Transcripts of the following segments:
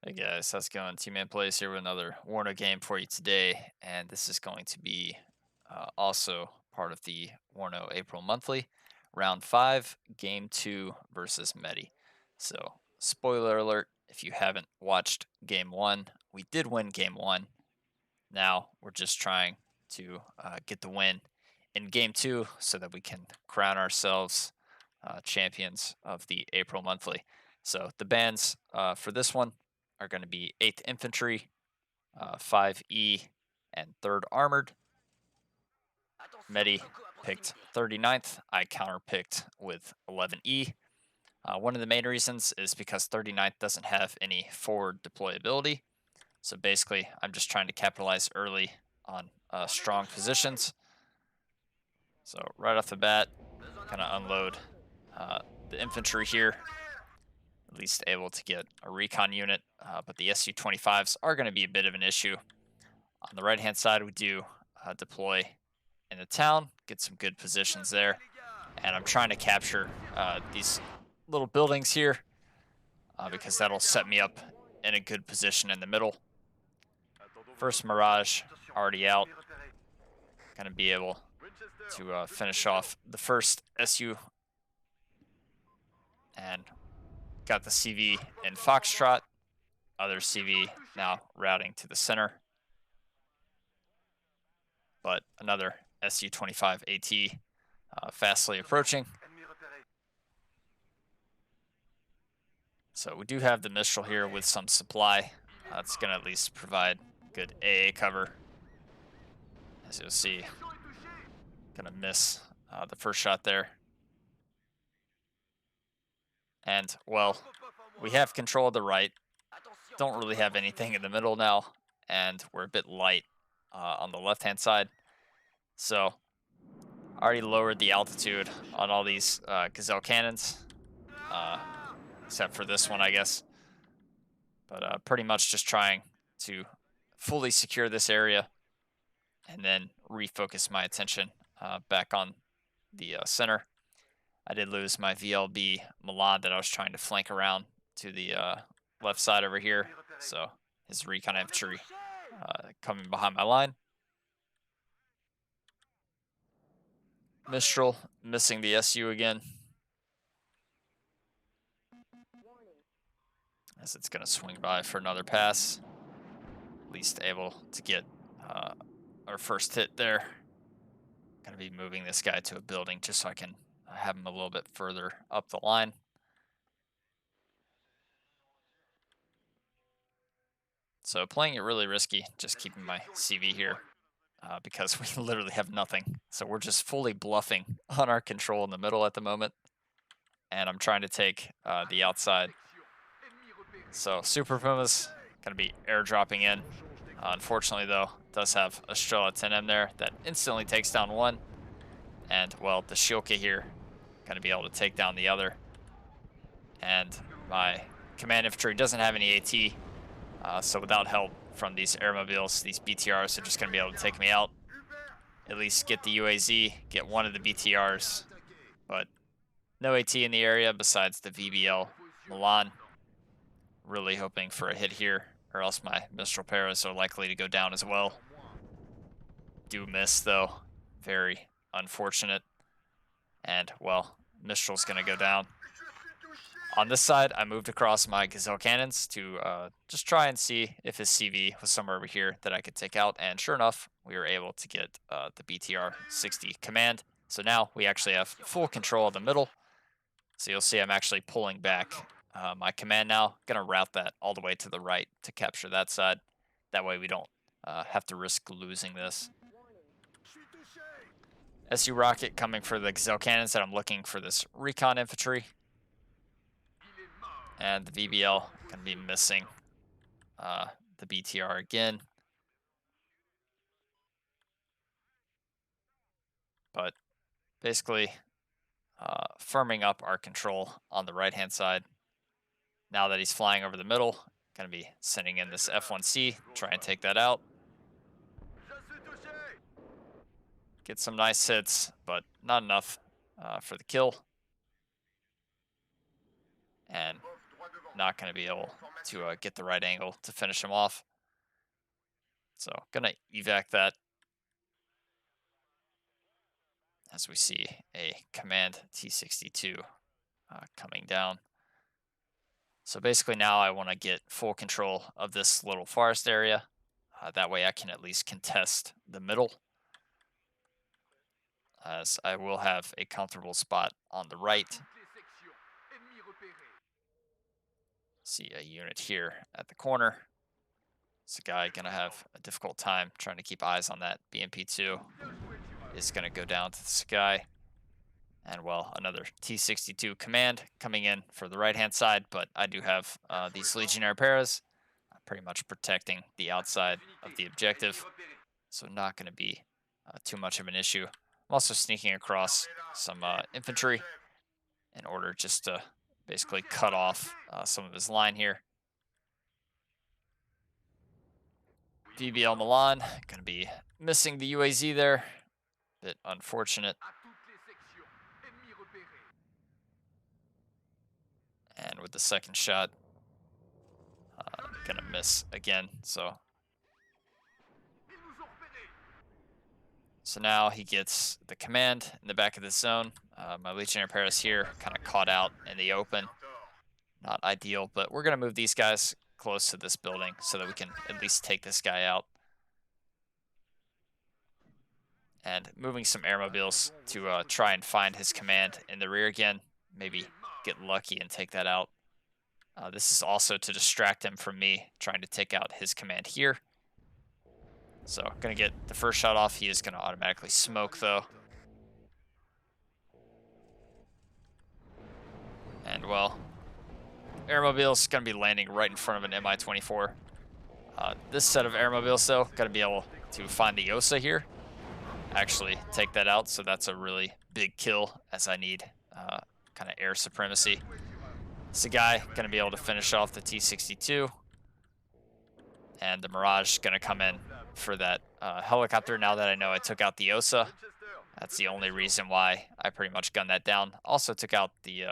Hey guys, how's it going? Tmanplays here with another Warno game for you today, and this is going to be also part of the Warno April Monthly, Round 5, Game 2 versus Medi. So, spoiler alert, if you haven't watched Game 1, we did win Game 1. Now, we're just trying to get the win in Game 2 so that we can crown ourselves champions of the April Monthly. So, the bands for this one are going to be 8th Infantry, 5E, and 3rd Armored. Medi picked 39th. I counterpicked with 11E. One of the main reasons is because 39th doesn't have any forward deployability. So basically, I'm just trying to capitalize early on strong positions. So right off the bat, kind of unload the infantry here. At least able to get a recon unit, but the Su-25s are going to be a bit of an issue. On the right-hand side, we do deploy in the town, get some good positions there, and I'm trying to capture these little buildings here because that'll set me up in a good position in the middle. First Mirage already out, going to be able to finish off the first SU, and got the CV in Foxtrot, other CV now routing to the center. But another Su-25 AT fastly approaching. So we do have the Mistral here with some supply. It's going to at least provide good AA cover. As you'll see, going to miss the first shot there. And, well, we have control of the right. Don't really have anything in the middle now. And we're a bit light on the left-hand side. So, already lowered the altitude on all these Gazelle cannons. Except for this one, I guess. But pretty much just trying to fully secure this area and then refocus my attention back on the center. I did lose my VLB Milan that I was trying to flank around to the left side over here. So his recon infantry coming behind my line. Mistral missing the SU again, as it's going to swing by for another pass. At least able to get our first hit there. Going to be moving this guy to a building just so I can have him a little bit further up the line. So playing it really risky, just keeping my CV here because we literally have nothing. So we're just fully bluffing on our control in the middle at the moment. And I'm trying to take the outside. So Super Puma's going to be airdropping in. Unfortunately, though, does have a Strela 10M there that instantly takes down one. And, well, the Shilka here going to be able to take down the other. And my command infantry doesn't have any AT, so without help from these airmobiles, these BTRs are just going to be able to take me out. At least get the UAZ, get one of the BTRs, but no AT in the area besides the VBL Milan. Really hoping for a hit here, or else my Mistral Paras are likely to go down as well. Do miss, though. Very unfortunate. And, well, Mistral's going to go down. On this side, I moved across my Gazelle cannons to just try and see if his CV was somewhere over here that I could take out. And sure enough, we were able to get the BTR-60 command. So now we actually have full control of the middle. So you'll see I'm actually pulling back my command now. Going to route that all the way to the right to capture that side. That way we don't have to risk losing this. SU rocket coming for the Gazelle cannons, and I'm looking for this recon infantry. And the VBL going to be missing the BTR again. But basically firming up our control on the right-hand side. Now that he's flying over the middle, going to be sending in this F1C, try and take that out. Get some nice hits, but not enough for the kill. And not going to be able to get the right angle to finish him off. So gonna evac that as we see a command T62 coming down. So basically now I want to get full control of this little forest area. That way I can at least contest the middle, as I will have a comfortable spot on the right. See a unit here at the corner. It's a guy gonna have a difficult time trying to keep eyes on that. BMP2 is gonna go down to the sky. And well, another T62 command coming in for the right-hand side, but I do have these Legionnaire paras pretty much protecting the outside of the objective, so not going to be too much of an issue. I'm also sneaking across some infantry in order just to basically cut off some of his line here. BBL Milan, going to be missing the UAZ there. Bit unfortunate. And with the second shot, gonna miss again. So now he gets the command in the back of the zone. My Legionnaire Paris here, kind of caught out in the open. Not ideal, but we're gonna move these guys close to this building so that we can at least take this guy out. And moving some airmobiles to try and find his command in the rear again. Maybe get lucky and take that out. This is also to distract him from me trying to take out his command here. So gonna get the first shot off. He is gonna automatically smoke though. And well, airmobile's gonna be landing right in front of an Mi-24. This set of airmobiles though, gonna be able to find the Osa here. Actually take that out, so that's a really big kill as I need kind of air supremacy. It's a guy gonna be able to finish off the T62. And the Mirage gonna come in for that helicopter now that I know I took out the Osa. That's the only reason why I pretty much gunned that down. Also took out the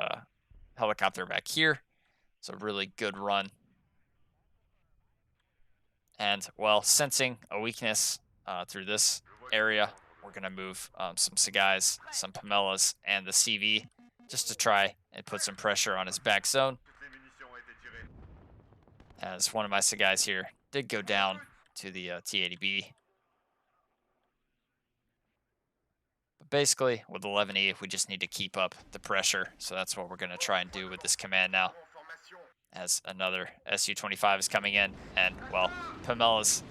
helicopter back here. So really good run. And well, sensing a weakness through this area, we're gonna move some Sagais, some Pamellas, and the CV just to try and put some pressure on his back zone. As one of my Sagais here did go down to the T-80B. But basically, with 11E, we just need to keep up the pressure. So that's what we're going to try and do with this command now. As another Su-25 is coming in. And, well, Pamella's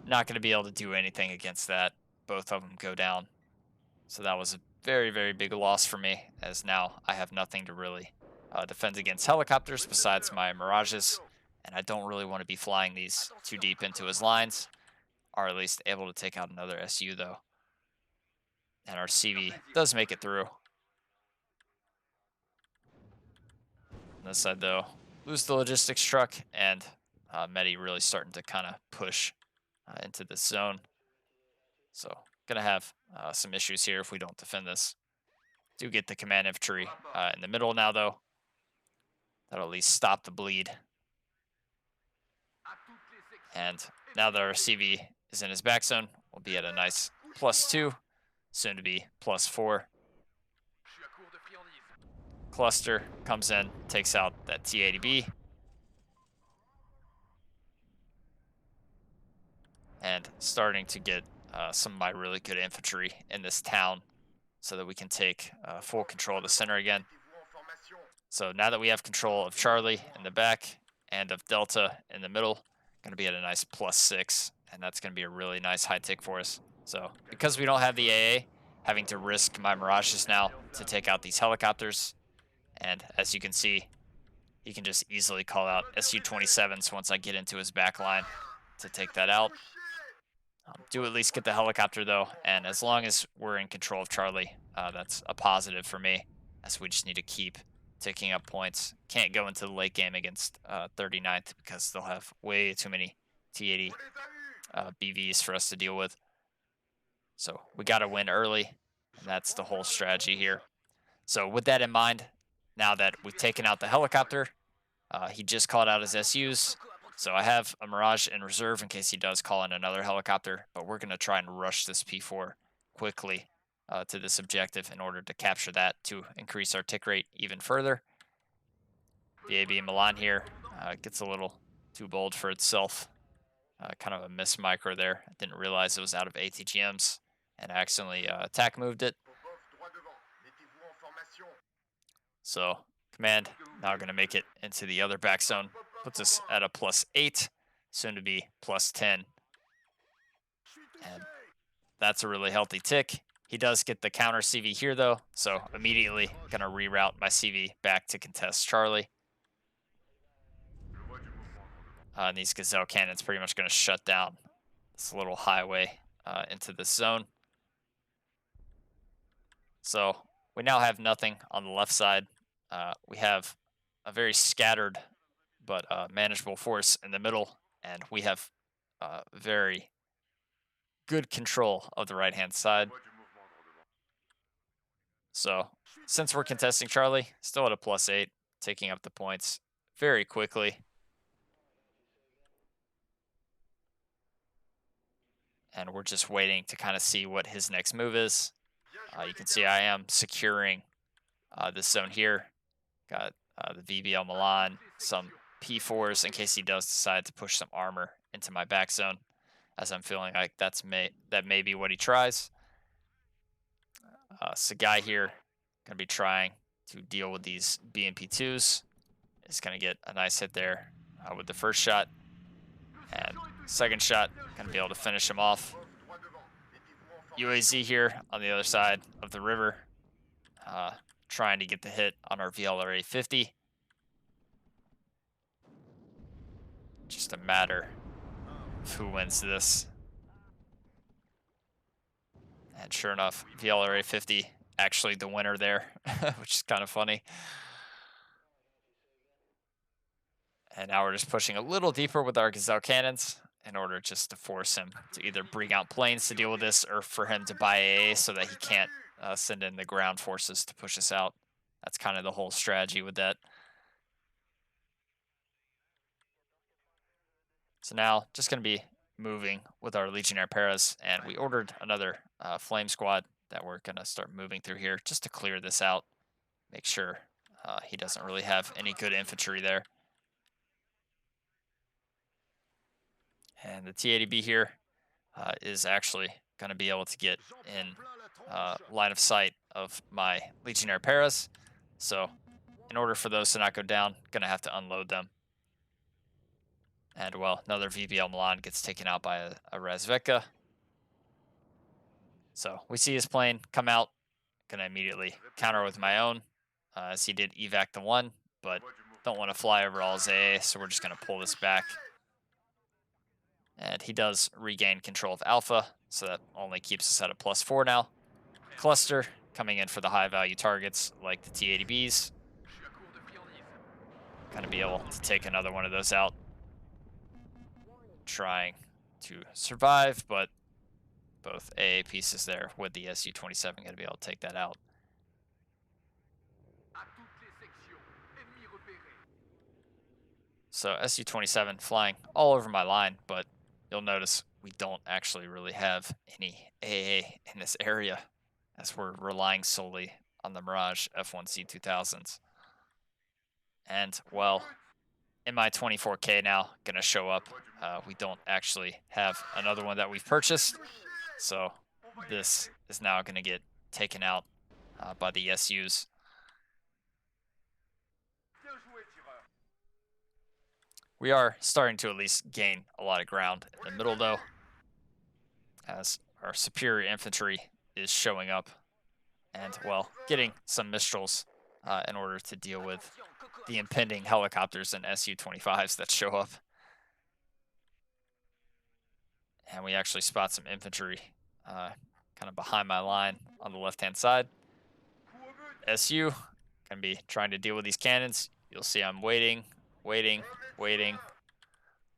not going to be able to do anything against that. Both of them go down. So that was a very, very big loss for me, as now I have nothing to really defend against helicopters besides my Mirages. And I don't really want to be flying these too deep into his lines, or at least able to take out another SU though. And our CV does make it through. On this side though, lose the logistics truck, and Medi really starting to kind of push into this zone. So gonna have some issues here if we don't defend this. Do get the command infantry in the middle now though. That'll at least stop the bleed. And now that our CV is in his back zone, we'll be at a nice +2, soon to be +4. Cluster comes in, takes out that T-80B. And starting to get some of my really good infantry in this town so that we can take full control of the center again. So now that we have control of Charlie in the back and of Delta in the middle, going to be at a nice +6, and that's going to be a really nice high tick for us. So because we don't have the AA, having to risk my Mirages now to take out these helicopters, and as you can see, he can just easily call out Su-27s once I get into his back line to take that out. Do at least get the helicopter though, and as long as we're in control of Charlie, that's a positive for me, as we just need to keep ticking up points. Can't go into the late game against 39th because they'll have way too many T-80 BVs for us to deal with. So we got to win early, and that's the whole strategy here. So with that in mind, now that we've taken out the helicopter, He just called out his SUs, so I have a Mirage in reserve in case he does call in another helicopter, but we're going to try and rush this P4 quickly to this objective in order to capture that to increase our tick rate even further. The AB Milan here gets a little too bold for itself. Kind of a miss micro there. I didn't realize it was out of ATGMs and accidentally attack moved it. So command now going to make it into the other back zone. Puts us at a +8, soon to be +10. And that's a really healthy tick. He does get the counter CV here though, so immediately going to reroute my CV back to contest Charlie. And these Gazelle cannons pretty much going to shut down this little highway into this zone. So we now have nothing on the left side. We have a very scattered but manageable force in the middle, and we have very good control of the right-hand side. So since we're contesting Charlie, still at a +8, taking up the points very quickly. And we're just waiting to kind of see what his next move is. You can see I am securing this zone here. Got the VBL Milan, some P4s in case he does decide to push some armor into my back zone, as I'm feeling like that may be what he tries. Sagai here going to be trying to deal with these BMP2s. Is going to get a nice hit there with the first shot. And second shot, going to be able to finish him off. UAZ here on the other side of the river, trying to get the hit on our VLRA 50. Just a matter of who wins this. And sure enough, VLRA 50 actually the winner there, which is kind of funny. And now we're just pushing a little deeper with our Gazelle cannons in order just to force him to either bring out planes to deal with this or for him to buy AA so that he can't send in the ground forces to push us out. That's kind of the whole strategy with that. So now just going to be moving with our Legionnaire Paras, and we ordered another flame squad that we're going to start moving through here just to clear this out. Make sure he doesn't really have any good infantry there. And the T-80B here is actually going to be able to get in line of sight of my Legionnaire Paras. So in order for those to not go down, going to have to unload them. And, well, another VBL Milan gets taken out by a Razvedka. So we see his plane come out. Going to immediately counter with my own, as he did evac the one, but don't want to fly over all his AA, so we're just going to pull this back. And he does regain control of Alpha, so that only keeps us at a +4 now. Cluster coming in for the high-value targets like the T-80Bs. Going to be able to take another one of those out. Trying to survive, but both AA pieces there with the Su-27 going to be able to take that out. So Su-27 flying all over my line, but you'll notice we don't actually really have any AA in this area as we're relying solely on the Mirage F1C 2000s. And, well, in my 24K now going to show up. We don't actually have another one that we've purchased, so this is now going to get taken out by the SUs. We are starting to at least gain a lot of ground in the middle, though, as our superior infantry is showing up and, well, getting some Mistrals in order to deal with the impending helicopters and Su-25s that show up. And we actually spot some infantry kind of behind my line on the left-hand side. SU going to be trying to deal with these cannons. You'll see I'm waiting.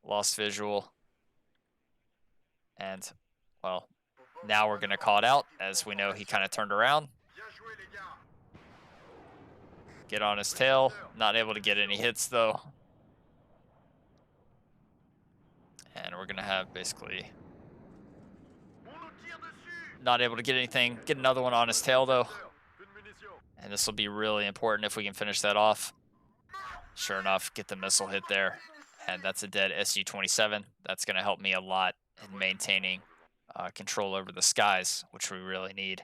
Lost visual. And, well, now we're going to call it out, as we know he kind of turned around. Get on his tail. Not able to get any hits, though. And we're going to have basically not able to get anything. Get another one on his tail, though. And this will be really important if we can finish that off. Sure enough, get the missile hit there. And that's a dead Su-27. That's going to help me a lot in maintaining control over the skies, which we really need.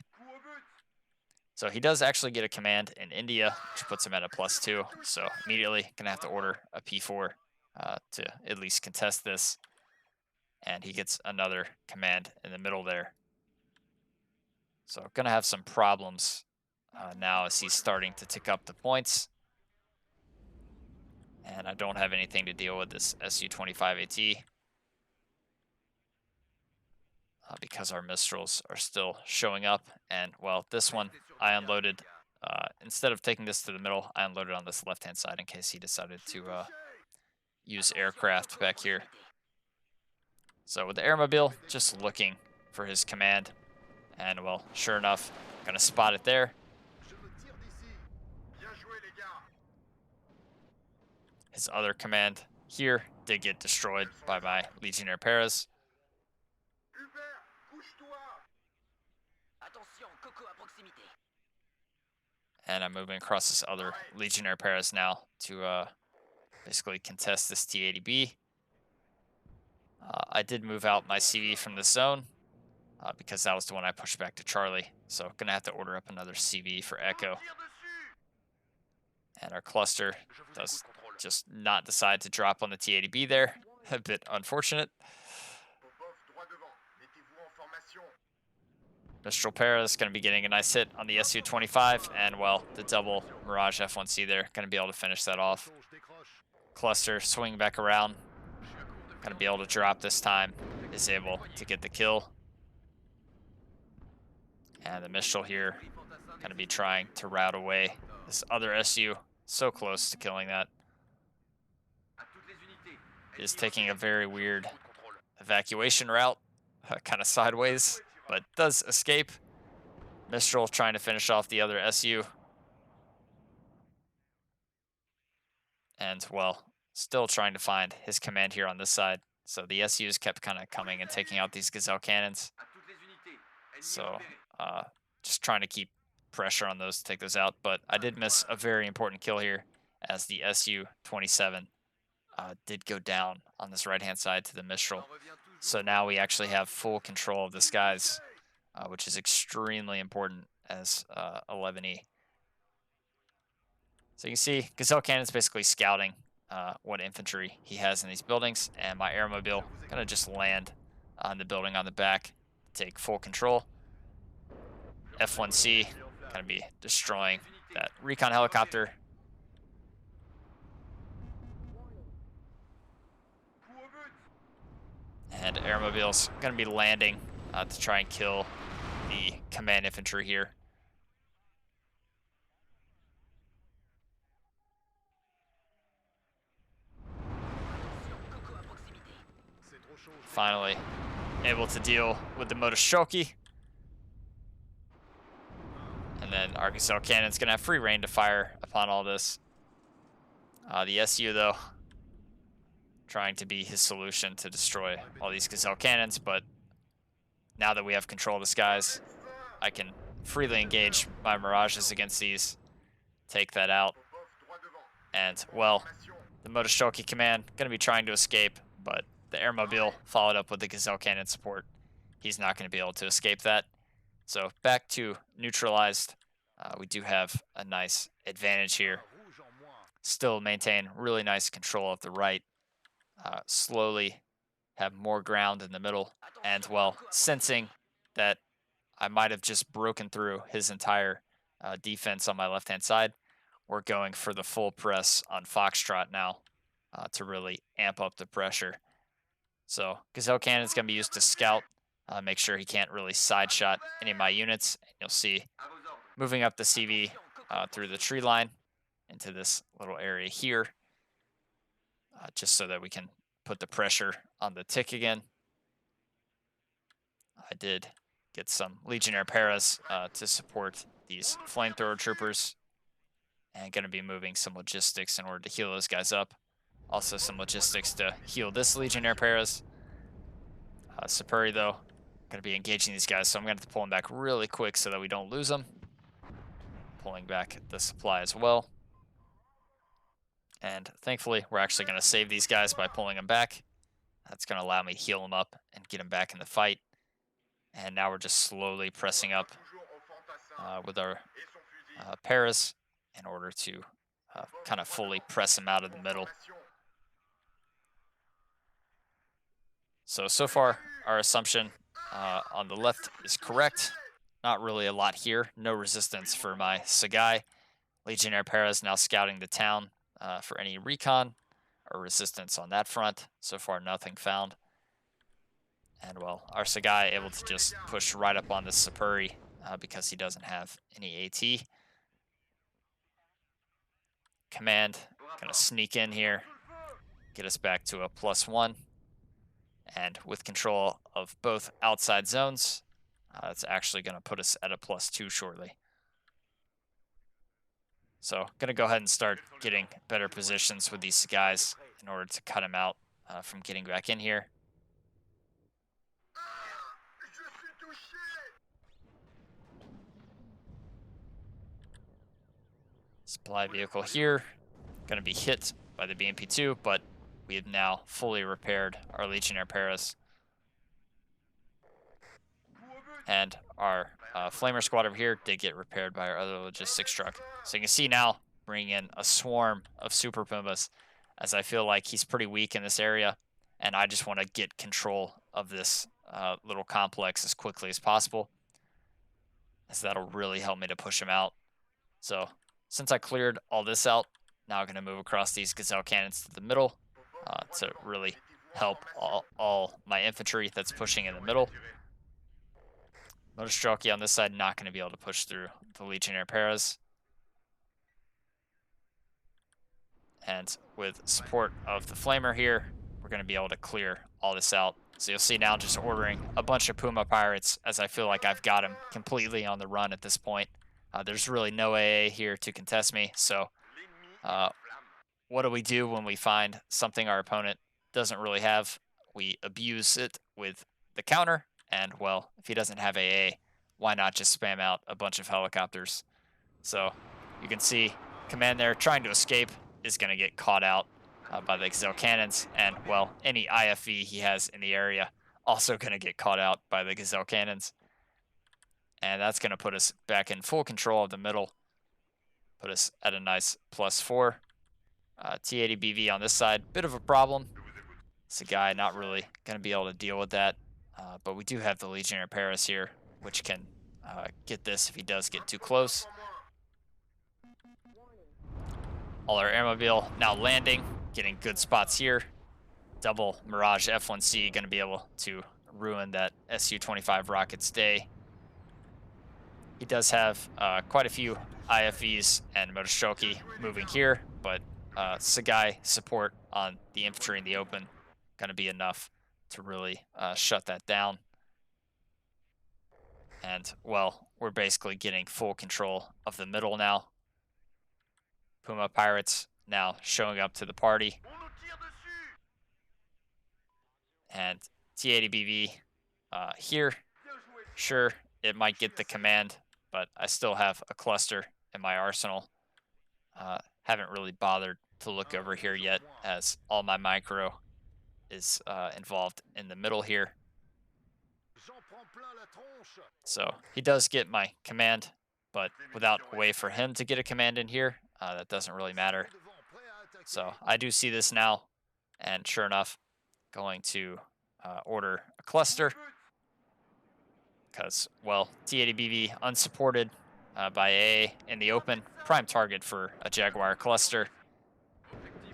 So he does actually get a command in India, which puts him at a +2. So immediately going to have to order a P4 to at least contest this. And he gets another command in the middle there. So going to have some problems now as he's starting to tick up the points. And I don't have anything to deal with this Su-25AT because our Mistrals are still showing up. And, well, this one I unloaded. Instead of taking this to the middle, I unloaded on this left-hand side in case he decided to use aircraft back here. So with the airmobile, just looking for his command. And, well, sure enough, going to spot it there. His other command here did get destroyed by my Legionnaire Paras. And I'm moving across this other Legionnaire Paras now to basically contest this T-80B. I did move out my CV from the zone because that was the one I pushed back to Charlie. So going to have to order up another CV for Echo. And our cluster does just not decide to drop on the T-80B there. A bit unfortunate. Mistral Para is going to be getting a nice hit on the Su-25, and, well, the double Mirage F1C there. Going to be able to finish that off. Cluster swing back around. Going to be able to drop this time. Is able to get the kill. And the Mistral here going to be trying to route away this other SU. So close to killing that. Is taking a very weird evacuation route. Kind of sideways, but does escape. Mistral trying to finish off the other SU. And, well, still trying to find his command here on this side. So the SUs kept kind of coming and taking out these Gazelle cannons. So just trying to keep pressure on those to take those out. But I did miss a very important kill here as the Su-27 did go down on this right-hand side to the Mistral. So now we actually have full control of the skies, which is extremely important as 11E. So you can see Gazelle Cannon's basically scouting what infantry he has in these buildings, and my airmobile gonna just land on the building on the back, take full control. F1C gonna be destroying that recon helicopter. And airmobile's gonna be landing to try and kill the command infantry here. Finally able to deal with the Motoshoki. And then our Gazelle Cannon's gonna have free reign to fire upon all this. The SU, though, trying to be his solution to destroy all these Gazelle Cannons, but now that we have control of the skies, I can freely engage my Mirages against these, take that out. And, well, the Motoshoki command gonna be trying to escape, but the airmobile followed up with the Gazelle Cannon support. He's not going to be able to escape that. So back to neutralized. We do have a nice advantage here. Still maintain really nice control of the right. Slowly have more ground in the middle. And, well, sensing that I might have just broken through his entire defense on my left-hand side, we're going for the full press on Foxtrot now to really amp up the pressure. So Gazelle Cannon's going to be used to scout, make sure he can't really side shot any of my units. And you'll see moving up the CV through the tree line into this little area here, just so that we can put the pressure on the tick again. I did get some Legionnaire Paras to support these flamethrower troopers, and going to be moving some logistics in order to heal those guys up. Also some logistics to heal this Legionnaire Paras. Sapuri, though, going to be engaging these guys, so I'm going to have to pull them back really quick so that we don't lose them. Pulling back the supply as well. And thankfully, we're actually going to save these guys by pulling them back. That's going to allow me to heal them up and get them back in the fight. And now we're just slowly pressing up with our paras in order to kind of fully press them out of the middle. So far, our assumption on the left is correct. Not really a lot here. No resistance for my Sagai. Legionnaire Paras now scouting the town for any recon or resistance on that front. So far, nothing found. And, well, our Sagai able to just push right up on this Sapuri because he doesn't have any AT. Command, gonna sneak in here, get us back to a +1. And with control of both outside zones, it's actually going to put us at a +2 shortly. So going to go ahead and start getting better positions with these guys in order to cut him out from getting back in here. Supply vehicle here, going to be hit by the BMP-2, but we have now fully repaired our Legionnaire Paras. And our Flamer squad over here did get repaired by our other logistics truck. So you can see now, bringing in a swarm of Super Pumbas, as I feel like he's pretty weak in this area, and I just want to get control of this little complex as quickly as possible, as that'll really help me to push him out. So since I cleared all this out, now I'm going to move across these Gazelle cannons to the middle to really help all my infantry that's pushing in the middle. Motostrelki on this side not going to be able to push through the Legionnaire Paras. And with support of the Flamer here, we're going to be able to clear all this out. So you'll see now just ordering a bunch of Puma Pirates, as I feel like I've got him completely on the run at this point. There's really no AA here to contest me. So what do we do when we find something our opponent doesn't really have? We abuse it with the counter. And, well, if he doesn't have AA, why not just spam out a bunch of helicopters? So you can see command there trying to escape is going to get caught out by the Gazelle cannons. And, well, any IFV he has in the area also going to get caught out by the Gazelle cannons. And that's going to put us back in full control of the middle. Put us at a nice +4. T80BV on this side, bit of a problem. It's a guy not really going to be able to deal with that. But we do have the Legionnaire Paras here, which can get this if he does get too close. All our airmobile now landing, getting good spots here. Double Mirage F1C going to be able to ruin that Su-25 rocket's day. He does have quite a few IFVs and Motostrelki moving here, but Sagai support on the infantry in the open going to be enough to really shut that down. And, well, we're basically getting full control of the middle now. Puma Pirates now showing up to the party. And T80BV here. Sure, it might get the command, but I still have a cluster in my arsenal. Haven't really bothered to look over here yet, as all my micro is involved in the middle here. So he does get my command, but without a way for him to get a command in here, that doesn't really matter. So I do see this now, and sure enough, going to order a cluster because, well, T80BV unsupported by AA in the open, prime target for a Jaguar cluster,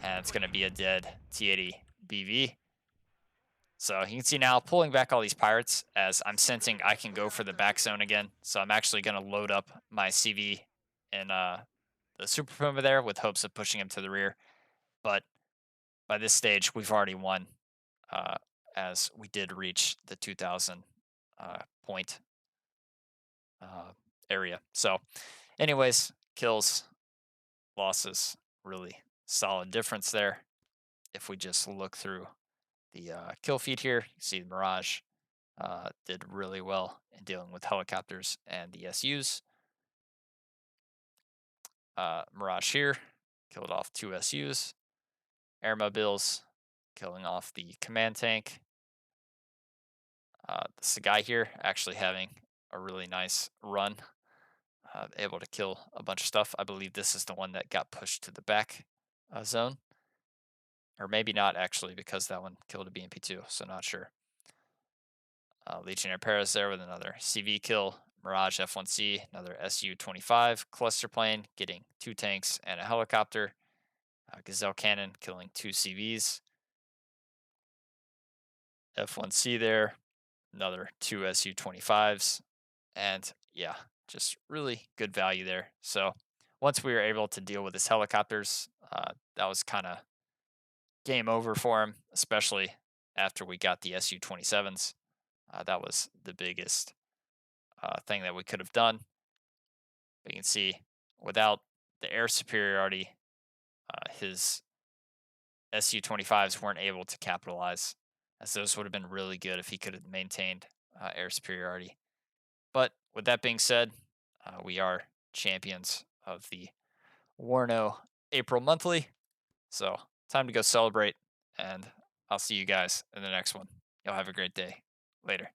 and it's going to be a dead T80BV. So you can see now pulling back all these pirates as I'm sensing I can go for the back zone again. So I'm actually going to load up my CV in the Super Puma there with hopes of pushing him to the rear. But by this stage, we've already won as we did reach the 2,000 point area. So anyways, kills, losses, really solid difference there. If we just look through the kill feed here, you see the Mirage did really well in dealing with helicopters and the SUs. Mirage here killed off 2 SUs. Airmobiles killing off the command tank. This guy here actually having a really nice run, able to kill a bunch of stuff. I believe this is the one that got pushed to the back zone, or maybe not actually, because that one killed a BMP2, so not sure. Legionnaire Paris there with another CV kill. Mirage F1C, another SU-25 cluster plane, getting 2 tanks and a helicopter. Gazelle Cannon killing 2 CVs. F1C there, another 2 SU-25s. And yeah, just really good value there. So once we were able to deal with his helicopters, that was kind of game over for him, especially after we got the SU-27s. That was the biggest thing that we could have done. But you can see without the air superiority, his SU-25s weren't able to capitalize, as those would have been really good if he could have maintained air superiority. But with that being said, we are champions of the Warno April Monthly. So time to go celebrate, and I'll see you guys in the next one. Y'all have a great day. Later.